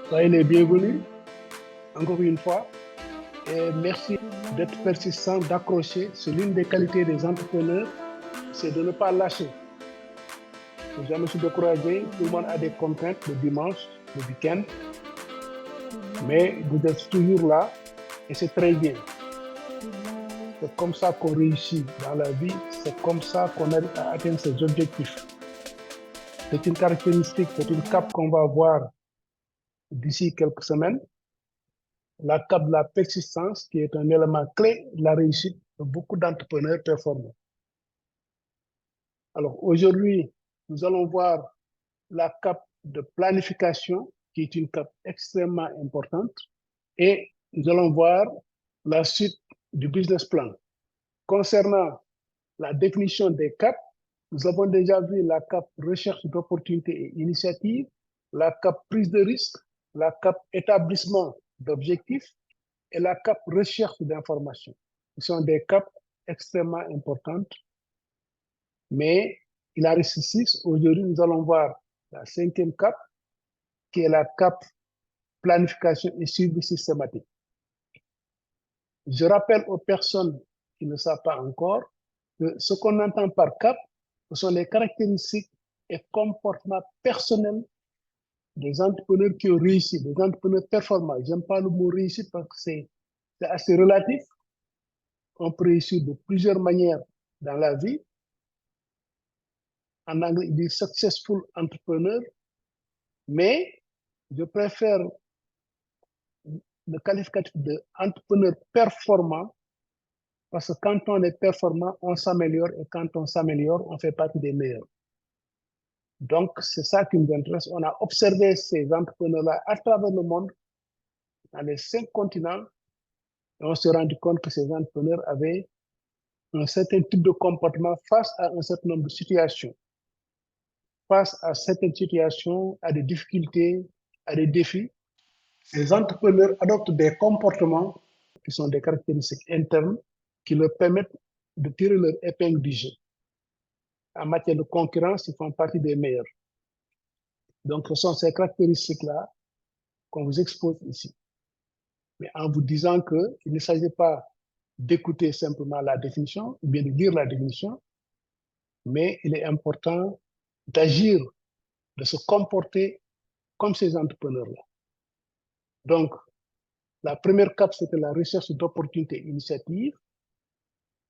Soyez les bienvenus, encore une fois, et merci d'être persistant, d'accrocher. C'est l'une des qualités des entrepreneurs, c'est de ne pas lâcher, de jamais se décourager. Tout le monde a des contraintes le dimanche, le week-end, mais vous êtes toujours là et c'est très bien. C'est comme ça qu'on réussit dans la vie, c'est comme ça qu'on arrive à atteindre ses objectifs. C'est une caractéristique, c'est une cape qu'on va voir d'ici quelques semaines. La cape de la persistance, qui est un élément clé de la réussite de beaucoup d'entrepreneurs performants. Alors aujourd'hui, nous allons voir la cape de planification, qui est une cape extrêmement importante, et nous allons voir la suite du business plan. Concernant la définition des capes, nous avons déjà vu la cape recherche d'opportunités et initiatives, la cape prise de risque, la cape établissement d'objectifs et la cape recherche d'informations. Ce sont des capes extrêmement importantes, mais il en reste six. Aujourd'hui, nous allons voir la cinquième cape, qui est la cape planification et suivi systématique. Je rappelle aux personnes qui ne savent pas encore que ce qu'on entend par cap, ce sont les caractéristiques et comportements personnels des entrepreneurs qui ont réussi, des entrepreneurs performants. J'aime pas le mot réussite parce que c'est assez relatif. On peut réussir de plusieurs manières dans la vie. En anglais, il dit successful entrepreneur, mais je préfère le qualificatif d'entrepreneur performant parce que quand on est performant, on s'améliore et quand on s'améliore, on fait partie des meilleurs. Donc, c'est ça qui nous intéresse. On a observé ces entrepreneurs-là à travers le monde, dans les 5 continents, et on s'est rendu compte que ces entrepreneurs avaient un certain type de comportement face à un certain nombre de situations. Face à certaines situations, à des difficultés, à des défis, ces entrepreneurs adoptent des comportements qui sont des caractéristiques internes qui leur permettent de tirer leur épingle du jeu. En matière de concurrence, ils font partie des meilleurs. Donc, ce sont ces caractéristiques-là qu'on vous expose ici. Mais en vous disant qu'il ne s'agit pas d'écouter simplement la définition ou bien de lire la définition, mais il est important d'agir, de se comporter comme ces entrepreneurs-là. Donc, la première cape, c'était la recherche d'opportunités initiatives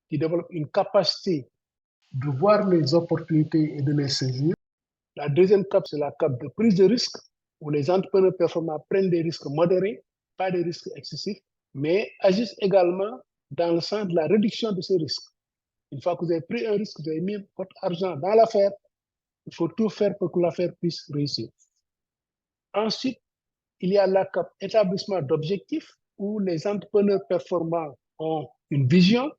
qui développe une capacité de voir les opportunités et de les saisir. La deuxième cape, c'est la cape de prise de risque, où les entrepreneurs performants prennent des risques modérés, pas des risques excessifs, mais agissent également dans le sens de la réduction de ces risques. Une fois que vous avez pris un risque, vous avez mis votre argent dans l'affaire, il faut tout faire pour que l'affaire puisse réussir. Ensuite, il y a la cape établissement d'objectifs, où les entrepreneurs performants ont une vision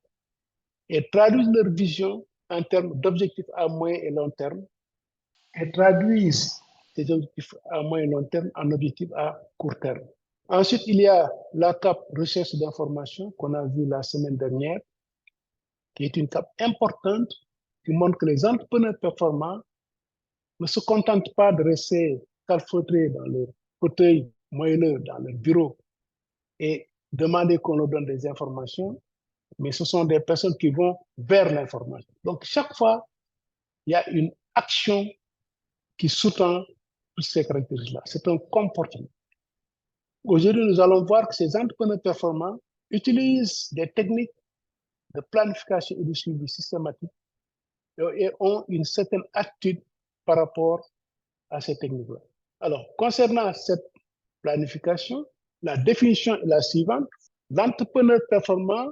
et traduisent leur vision en termes d'objectifs à moyen et long terme et traduisent ces objectifs à moyen et long terme en objectifs à court terme. Ensuite, il y a la cape recherche d'information qu'on a vue la semaine dernière, qui est une cape importante qui montre que les entrepreneurs performants ne se contentent pas de rester calfeutrés dans leur fauteuil moelleux, dans leur bureau et demander qu'on leur donne des informations, mais ce sont des personnes qui vont vers l'information. Donc, chaque fois, il y a une action qui sous-tend toutes ces caractéristiques-là. C'est un comportement. Aujourd'hui, nous allons voir que ces entrepreneurs performants utilisent des techniques de planification et de suivi systématique et ont une certaine attitude par rapport à ces techniques-là. Alors, concernant cette planification, la définition est la suivante. L'entrepreneur performant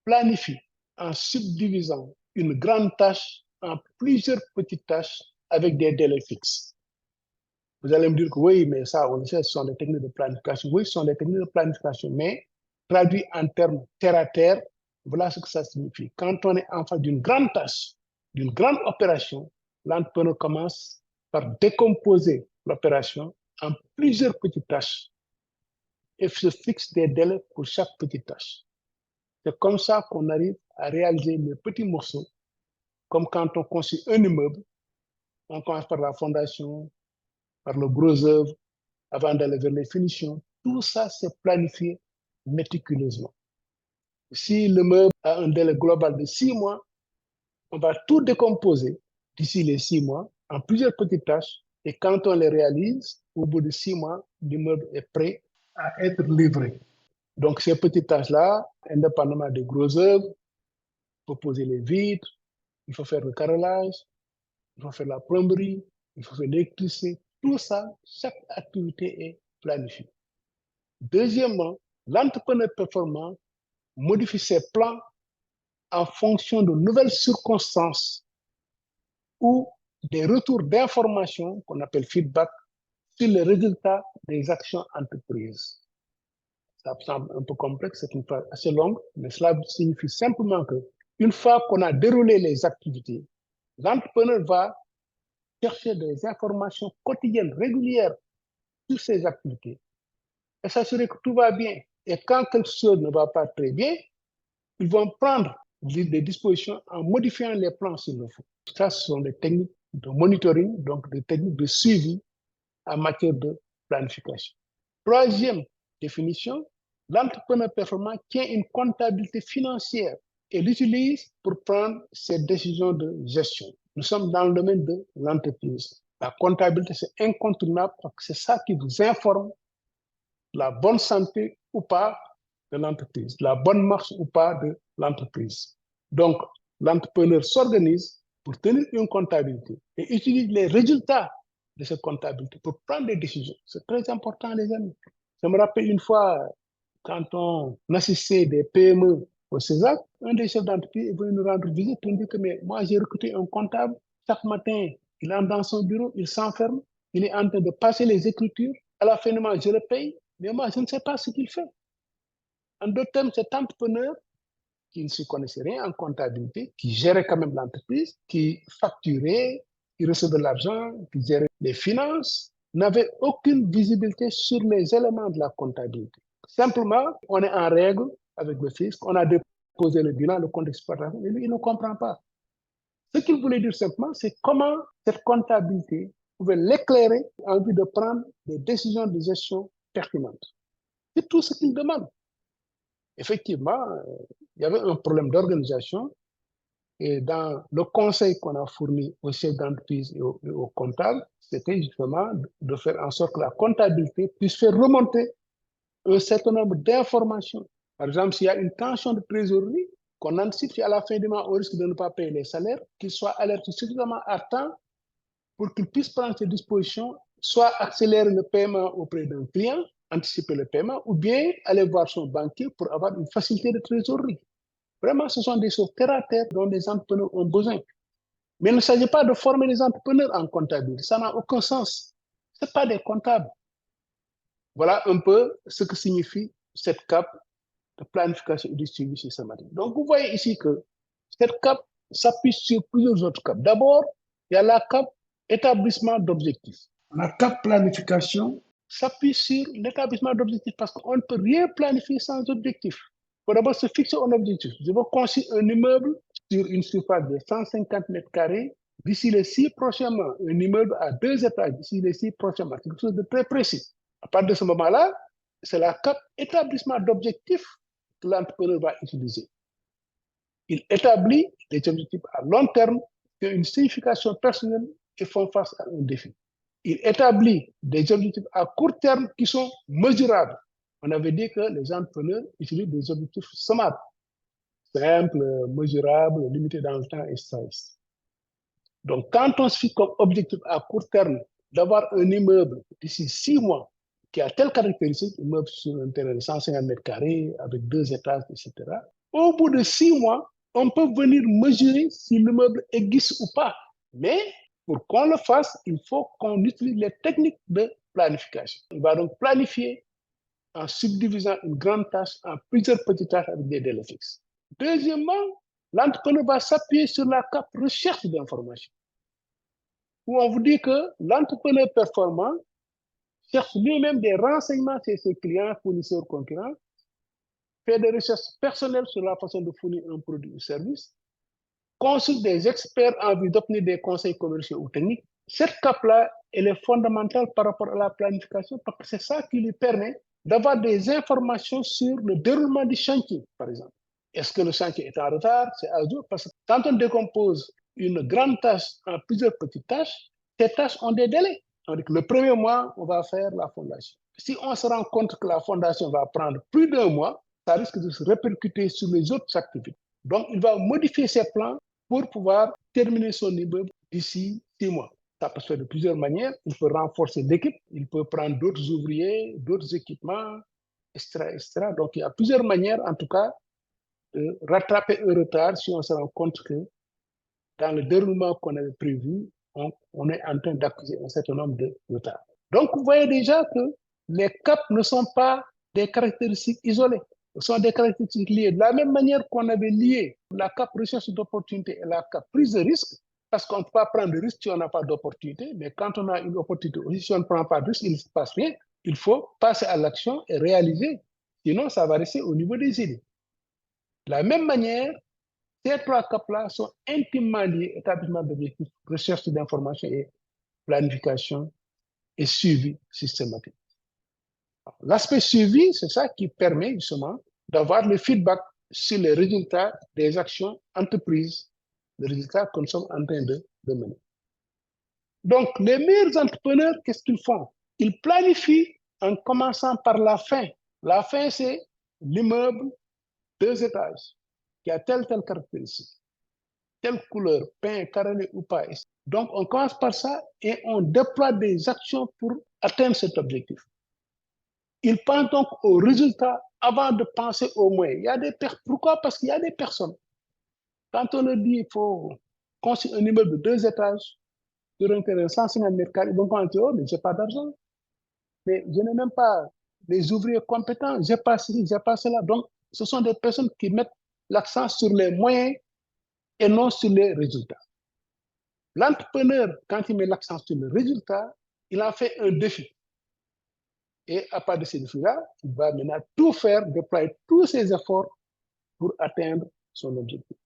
planifie en subdivisant une grande tâche en plusieurs petites tâches avec des délais fixes. Vous allez me dire que oui, mais ça, on le sait, ce sont des techniques de planification. Oui, ce sont des techniques de planification, mais traduit en termes terre à terre, voilà ce que ça signifie. Quand on est en face d'une grande tâche, d'une grande opération, l'entrepreneur commence par décomposer l'opération en plusieurs petites tâches et se fixe des délais pour chaque petite tâche. C'est comme ça qu'on arrive à réaliser les petits morceaux, comme quand on construit un immeuble, on commence par la fondation, par le gros œuvre, avant d'aller vers les finitions. Tout ça, c'est planifié méticuleusement. Si le meuble a un délai global de 6 mois, on va tout décomposer d'ici les 6 mois en plusieurs petites tâches. Et quand on les réalise, au bout de 6 mois, l'immeuble est prêt à être livré. Donc, ces petites tâches-là, indépendamment des gros œuvres, il faut poser les vitres, il faut faire le carrelage, il faut faire la plomberie, il faut faire l'électricité. Tout ça, chaque activité est planifiée. Deuxièmement, l'entrepreneur performant modifie ses plans en fonction de nouvelles circonstances ou des retours d'informations qu'on appelle feedback sur les résultats des actions entreprises. Ça semble un peu complexe, c'est une phrase assez longue, mais cela signifie simplement que une fois qu'on a déroulé les activités, l'entrepreneur va chercher des informations quotidiennes, régulières sur ces activités et s'assurer que tout va bien. Et quand quelque chose ne va pas très bien, ils vont prendre des dispositions en modifiant les plans s'il le faut. Ça, ce sont des techniques de monitoring, donc des techniques de suivi en matière de planification. Troisième définition, l'entrepreneur performant tient une comptabilité financière et l'utilise pour prendre ses décisions de gestion. Nous sommes dans le domaine de l'entreprise. La comptabilité, c'est incontournable parce que c'est ça qui vous informe la bonne santé ou pas de l'entreprise, la bonne marche ou pas de l'entreprise. Donc, l'entrepreneur s'organise pour tenir une comptabilité et utilise les résultats de cette comptabilité pour prendre des décisions. C'est très important, les amis. Je me rappelle une fois, quand on assistait des PME au CESAC, un des chefs d'entreprise est venu nous rendre visite pour nous dire que mais moi, j'ai recruté un comptable. Chaque matin, il entre dans son bureau, il s'enferme, il est en train de passer les écritures. À la fin du mois, je le paye, mais moi, je ne sais pas ce qu'il fait. En d'autres termes, cet entrepreneur qui ne s'y connaissait rien en comptabilité, qui gérait quand même l'entreprise, qui facturait, qui recevait de l'argent, qui gérait les finances, n'avait aucune visibilité sur les éléments de la comptabilité. Simplement, on est en règle avec le fisc, on a déposé le bilan, le compte d'exploitation, mais lui, il ne comprend pas. Ce qu'il voulait dire simplement, c'est comment cette comptabilité pouvait l'éclairer en vue de prendre des décisions de gestion pertinentes. C'est tout ce qu'il demande. Effectivement, il y avait un problème d'organisation et dans le conseil qu'on a fourni aux chefs d'entreprise et aux comptables, c'était justement de faire en sorte que la comptabilité puisse faire remonter un certain nombre d'informations. Par exemple, s'il y a une tension de trésorerie, qu'on anticipe à la fin du mois au risque de ne pas payer les salaires, qu'il soit alerté suffisamment à temps pour qu'il puisse prendre ses dispositions, soit accélérer le paiement auprès d'un client, anticiper le paiement, ou bien aller voir son banquier pour avoir une facilité de trésorerie. Vraiment, ce sont des choses terre à terre dont les entrepreneurs ont besoin. Mais il ne s'agit pas de former les entrepreneurs en comptabilité. Ça n'a aucun sens. Ce pas des comptables. Voilà un peu ce que signifie cette cape de planification et de suivi systématique. Donc, vous voyez ici que cette cape s'appuie sur plusieurs autres capes. D'abord, il y a la cape établissement d'objectifs. La cape planification s'appuie sur l'établissement d'objectifs parce qu'on ne peut rien planifier sans objectif. Il faut d'abord se fixer un objectif. Je veux construire un immeuble sur une surface de 150 mètres carrés d'ici les 6 prochains mois. Un immeuble à 2 étages d'ici les 6 prochains mois. C'est quelque chose de très précis. À partir de ce moment-là, c'est la cape établissement d'objectifs que l'entrepreneur va utiliser. Il établit des objectifs à long terme qui ont une signification personnelle et font face à un défi. Il établit des objectifs à court terme qui sont mesurables. On avait dit que les entrepreneurs utilisent des objectifs SMART, simples, mesurables, limités dans le temps et stress. Donc, quand on se fixe comme objectif à court terme d'avoir un immeuble d'ici 6 mois qui a telle caractéristique, un immeuble sur un terrain de 150 mètres carrés avec 2 étages, etc., au bout de 6 mois, on peut venir mesurer si l'immeuble existe ou pas. Mais pour qu'on le fasse, il faut qu'on utilise les techniques de planification. On va donc planifier en subdivisant une grande tâche en plusieurs petites tâches avec des délais fixes. Deuxièmement, l'entrepreneur va s'appuyer sur la cape recherche d'informations, où on vous dit que l'entrepreneur performant cherche lui-même des renseignements chez ses clients, fournisseurs, concurrents, fait des recherches personnelles sur la façon de fournir un produit ou service, consulte des experts en vue d'obtenir des conseils commerciaux ou techniques, Cette CAP-là, elle est fondamentale par rapport à la planification parce que c'est ça qui lui permet d'avoir des informations sur le déroulement du chantier, par exemple. Est-ce que le chantier est en retard? C'est à jour. Parce que quand on décompose une grande tâche en plusieurs petites tâches, ces tâches ont des délais. On dit que le premier mois, on va faire la fondation. Si on se rend compte que la fondation va prendre plus d'un mois, ça risque de se répercuter sur les autres activités. Donc, il va modifier ses plans pour pouvoir terminer son immeuble d'ici 6 mois. Ça peut se faire de plusieurs manières. Il peut renforcer l'équipe, il peut prendre d'autres ouvriers, d'autres équipements, etc., etc. Donc, il y a plusieurs manières, en tout cas, de rattraper un retard si on se rend compte que dans le déroulement qu'on avait prévu, on est en train d'accuser un certain nombre de retards. Donc, vous voyez déjà que les caps ne sont pas des caractéristiques isolées, ce sont des caractéristiques liées. De la même manière qu'on avait lié la cap recherche d'opportunité et la cap prise de risque, parce qu'on ne peut pas prendre de risque si on n'a pas d'opportunité, mais quand on a une opportunité aussi, si on ne prend pas de risque, il ne se passe rien. Il faut passer à l'action et réaliser. Sinon, ça va rester au niveau des idées. De la même manière, ces 3 caps-là sont intimement liés, établissement d'objectifs, recherche d'informations et planification et suivi systématique. L'aspect suivi, c'est ça qui permet justement d'avoir le feedback sur les résultats des actions entreprises, les résultats que nous sommes en train de mener. Donc, les meilleurs entrepreneurs, qu'est-ce qu'ils font? Ils planifient en commençant par la fin. La fin, c'est l'immeuble, 2 étages, qui a telle caractéristique, telle couleur, peint, carrelé ou pas. Donc, on commence par ça et on déploie des actions pour atteindre cet objectif. Ils pensent donc aux résultats avant de penser aux moyens. Il y a des Pourquoi? Parce qu'il y a des personnes. Quand on leur dit qu'il faut construire un immeuble de 2 étages sur un terrain de 150 mètres carrés, ils vont penser, oh, mais je n'ai pas d'argent. Mais je n'ai même pas les ouvriers compétents, je n'ai pas ceci, je n'ai pas cela. Donc, ce sont des personnes qui mettent l'accent sur les moyens et non sur les résultats. L'entrepreneur, quand il met l'accent sur le résultat, il en fait un défi. Et à part de ces défis-là, il va maintenant tout faire, déployer tous ses efforts pour atteindre son objectif.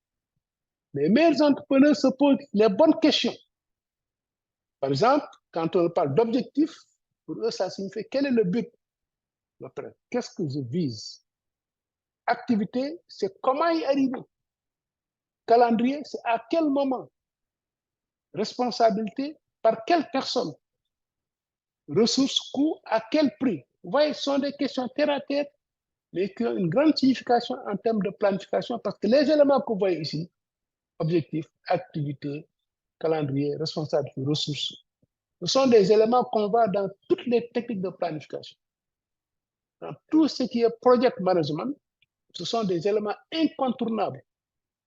Les meilleurs entrepreneurs se posent les bonnes questions. Par exemple, quand on parle d'objectif, pour eux, ça signifie quel est le but? Qu'est-ce que je vise? Activité, c'est comment y arriver. Calendrier, c'est à quel moment. Responsabilité, par quelle personne. Ressources, coûts, à quel prix. Vous voyez, ce sont des questions terre à terre, mais qui ont une grande signification en termes de planification, parce que les éléments que vous voyez ici, objectif, activité, calendrier, responsabilité, ressources, ce sont des éléments qu'on voit dans toutes les techniques de planification. Dans tout ce qui est project management, ce sont des éléments incontournables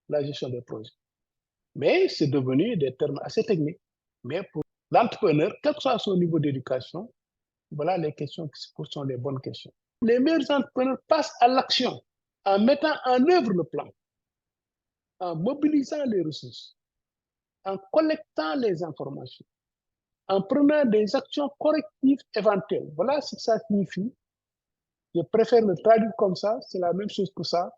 de la gestion des projets. Mais c'est devenu des termes assez techniques. Mais pour l'entrepreneur, quel que soit son niveau d'éducation, voilà les questions qui se posent sont les bonnes questions. Les meilleurs entrepreneurs passent à l'action en mettant en œuvre le plan, en mobilisant les ressources, en collectant les informations, en prenant des actions correctives éventuelles. Voilà ce que ça signifie. Je préfère le traduire comme ça, c'est la même chose que ça.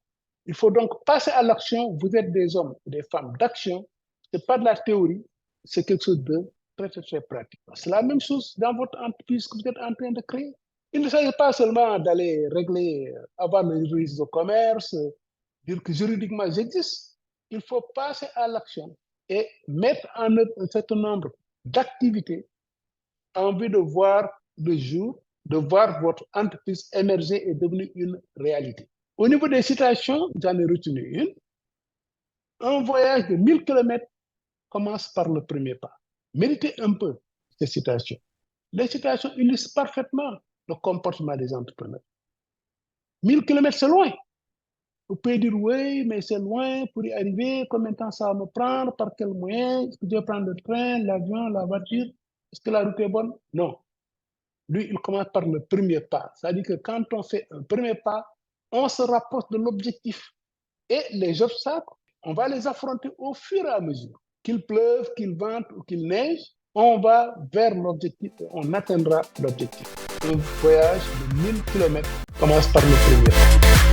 Il faut donc passer à l'action. Vous êtes des hommes et des femmes d'action. Ce n'est pas de la théorie, c'est quelque chose de très, très, très pratique. C'est la même chose dans votre entreprise que vous êtes en train de créer. Il ne s'agit pas seulement d'aller régler, avoir le registre de commerce, dire que juridiquement j'existe. Il faut passer à l'action et mettre en œuvre un certain nombre d'activités en vue de voir le jour, de voir votre entreprise émerger et devenir une réalité. Au niveau des citations, j'en ai retenu une. Un voyage de 1000 km commence par le premier pas. Méditez un peu ces citations. Les citations illustrent parfaitement le comportement des entrepreneurs. 1000 km, c'est loin. Vous pouvez dire, oui, mais c'est loin pour y arriver. Combien de temps ça va me prendre? Par quel moyen? Est-ce que je vais prendre le train, l'avion, la voiture? Est-ce que la route est bonne? Non. Lui, il commence par le premier pas. C'est-à-dire que quand on fait un premier pas, on se rapproche de l'objectif. Et les obstacles, on va les affronter au fur et à mesure. Qu'il pleuve, qu'il vente ou qu'il neige, on va vers l'objectif et on atteindra l'objectif. Un voyage de 1000 km commence par le premier pas.